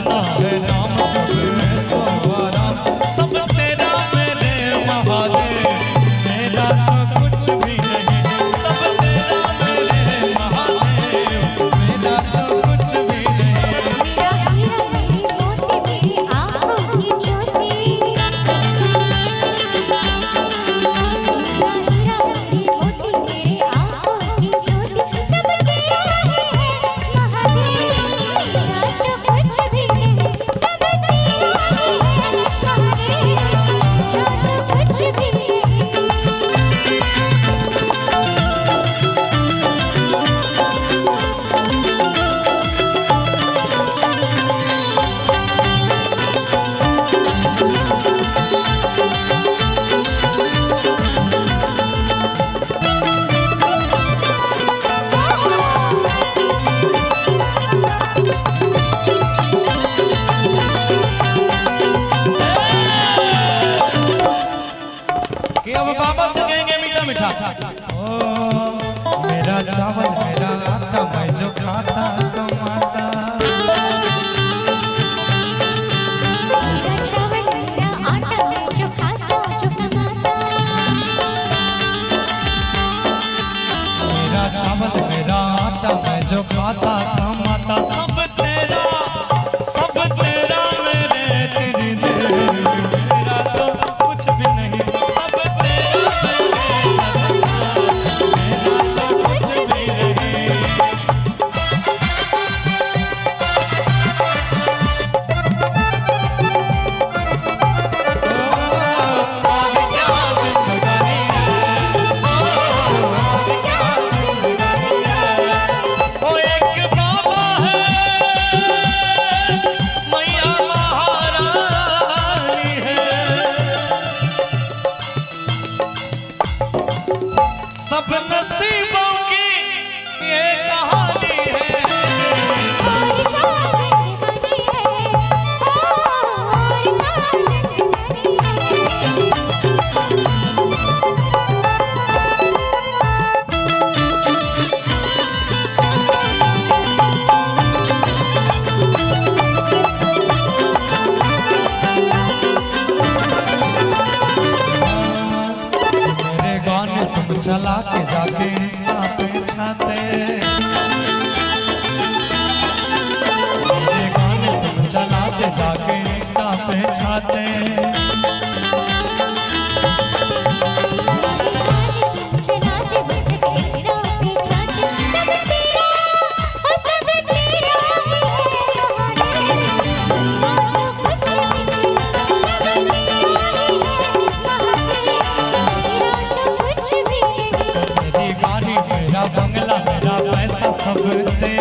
अपना है नाम सब सो आराम, सब तेरा मेरे महादेव, मेरा तो कुछ भी नहीं, सब तेरा मेरे महादेव, मेरा तो कुछ भी नहीं। मेरा हीरा मेरी मोती मेरी आँखों की ज्योति, मेरा हीरा मेरी मोती मेरी आँखों की ज्योति, सब तेरा ही है महादेव, मेरा तो कुछ भी नहीं, सब तेरा ही है महादेव, मेरा तो कुछ भी नहीं। कि अब बाबा से कहेंगे मीठा मीठा। ओ मेरा चावल मेरा आटा मैं जो खाता कमाता, मेरा चावल मेरा आटा मैं जो खाता जो कमाता, मेरा चावल मेरा आटा मैं जो खाता कमाता, सब तेरा मेरे तेरी देन, मेरा तो कुछ भी नहीं, सब तेरा मेरे सदका, मेरा तो कुछ भी नहीं। सब नसीबों की ये कहानी है, और क्या जिंदगानी है, और क्या मेरे गाने तुम चला के जाके इंस्टा पे छाते, मेरे गाने तुम चला के जाके इंस्टा पे छाते, चलाते बस इंस्टा पे छाते, सब तेरा ओ सब तेरा ही है महादेव, मेरा तो कुछ भी नहीं, सब तेरा ही है महादेव, मेरा तो कुछ भी नहीं। मेरी गाड़ी मेरा बंगला मेरा पैसा सब तेरा।